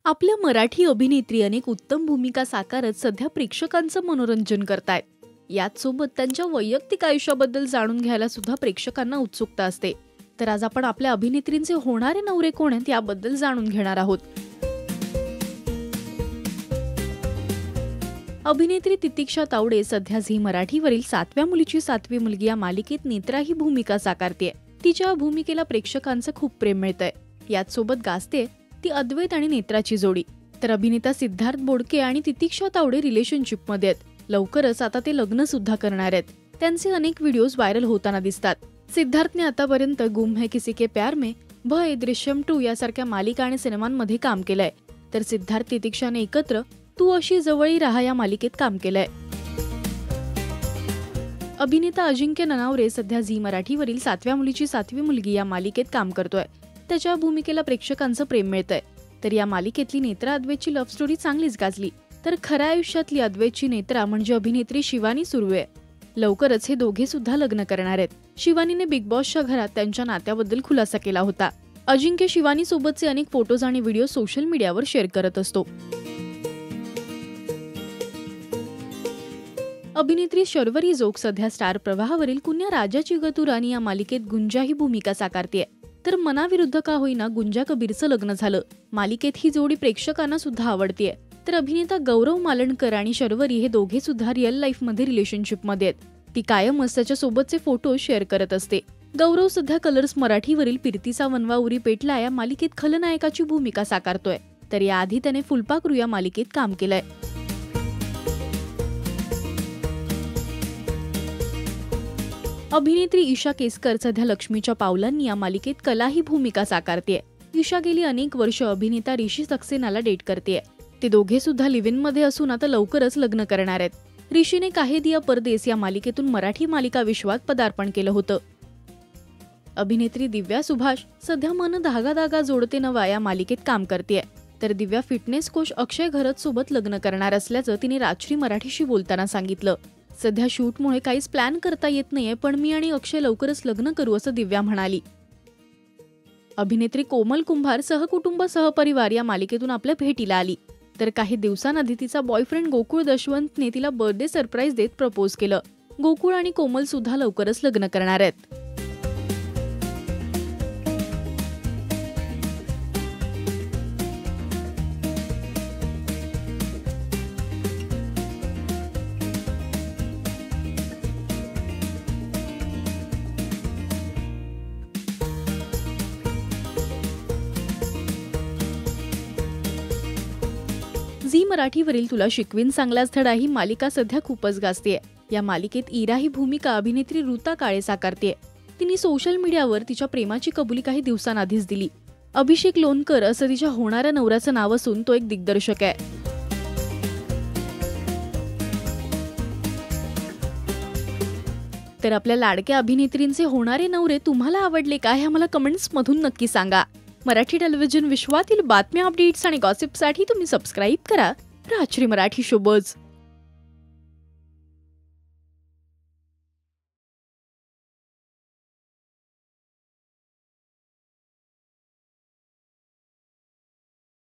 आपल्या मराठी अभिनेत्री अनेक उत्तम भूमिका साकारत सध्या प्रेक्षकांचं मनोरंजन करतायत. याच सोबत त्यांच्या वैयक्तिक आयुष्याबद्दल जाणून घ्यायला सुद्धा प्रेक्षकांना उत्सुकता असते. तर आज आपण आपल्या अभिनेत्रींचे होणारे नवरे कोण आहेत याबद्दल जाणून घेणार आहोत. अभिनेत्री तितिक्षा तावडे सध्या झी मराठीवरील 7व्या मुलीची 7वी मुलगी या मालिकेत नेत्रा ही भूमिका साकारतेय. तिच्या भूमिकेला प्रेक्षकांचं खूप प्रेम मिळतंय. याच सोबत गाजते ती अद्वैत आणि नेत्राची जोडी. तर अभिनेता सिद्धार्थ बोडके आणि तितिक्षा तावडे रिलेशनशिपमध्ये आहेत. लवकरच आता ते लग्न सुद्धा करणार आहेत. त्यांचे अनेक व्हिडिओज व्हायरल होताना दिसतात. सिद्धार्थने आतापर्यंत गुम है किसी के प्यार में, भय, दृश्यम 2 यासारख्या मालिका आणि सिनेमांमध्ये काम केलंय. तर सिद्धार्थ तितिक्षाने एकत्र तू अशी जवळी राहा या मालिकेत काम केलंय. अभिनेता अजिंक्य ननावरे सध्या झी मराठीवरील 7व्या मुलीची 7वी मुलगी या मालिकेत काम करतोय. त्याच्या भूमिकेला प्रेक्षकांचं प्रेम मिळतंय. तर या मालिकेतली नेत्रा अद्वैतची लव्ह स्टोरी चांगलीच गाजली. तर खऱ्या आयुष्यातली अद्वैतची नेत्रा म्हणजे अभिनेत्री शिवानी सुर्वे. लवकरच हे दोघे सुद्धा लग्न करणार आहेत. शिवानीने बिग बॉसच्या घरात त्यांच्या नात्याबद्दल खुलासा केला होता. अजिंक्य शिवानी सोबतचे अनेक फोटोज आणि व्हिडिओ सोशल मीडियावर शेअर करत असतो. अभिनेत्री शर्वरी जोग सध्या स्टार प्रवाहावरील कुन्या राजाची गतुरानी या मालिकेत गुंजा ही भूमिका साकारतेय. तर मनाविरुद्ध का होईना गुंजा कबीरचं लग्न झालं. मालिकेत ही जोडी प्रेक्षकांना सुद्धा आवडतीये. तर अभिनेता गौरव मालणकर आणि शर्वरी हे दोघे सुद्धा रिअल लाईफ मध्ये रिलेशनशिपमध्ये आहेत. ती कायमच त्याच्या सोबतचे फोटो शेअर करत असते. गौरव सध्या कलर्स मराठीवरील पिरतीचा वनवा उरी पेटला या मालिकेत खलनायकाची भूमिका साकारतोय. तर याआधी त्याने फुलपाखरू या मालिकेत काम केलंय. अभिनेत्री ईशा केसकर सध्या लक्ष्मीच्या पावलांनी या मालिकेत कला ही भूमिका साकारतेय. ईशा गेली अनेक वर्ष अभिनेता ऋषी सक्सेनाला डेट करतेय. ते दोघे सुद्धा लिव्ह इन मध्ये असून आता लवकरच लग्न करणार आहेत. ऋषीने काहे दिया परदेस या मालिकेतून मराठी मालिका विश्वात पदार्पण केलं होतं. अभिनेत्री दिव्या सुभाष सध्या मन धागा धागा जोडते नवा या मालिकेत काम करतेय. तर दिव्या फिटनेस कोच अक्षय घरत सोबत लग्न करणार असल्याचं तिने राजश्री मराठीशी बोलताना सांगितलं. सध्या शूटमुळे काहीच प्लॅन करता येत नाहीये, पण मी आणि अक्षय लवकरच लग्न करू असं दिव्या म्हणाली. अभिनेत्री कोमल कुंभार सहकुटुंब सहपरिवार या मालिकेतून आपल्या भेटीला आली. तर काही दिवसांआधी तिचा बॉयफ्रेंड गोकुळ दशवंतने तिला बर्थडे सरप्राईज देत प्रपोज केलं. गोकुळ आणि कोमल सुद्धा लवकरच लग्न करणार आहेत. झी मराठीवरील तुला शिकवीन चांगलाच धडा ही मालिका सध्या खूपच गाजतेय. या मालिकेत इरा ही भूमिका अभिनेत्री ऋता काळे साकारतेय. तिने सोशल मीडियावर तिच्या प्रेमाची कबुली काही दिवसांआधीच दिली. अभिषेक लोणकर असं तिच्या होणाऱ्या नवऱ्याचं नाव असून तो एक दिग्दर्शक आहे. तर आपल्या लाडक्या अभिनेत्रींचे होणारे नवरे तुम्हाला आवडले का हे आम्हाला कमेंट्स मधून नक्की सांगा. मराठी टेलिव्हिजन विश्वातील बातम्या, अपडेट्स आणि गॉसिपसाठी तुम्ही सबस्क्राईब करा राजश्री मराठी शो बज.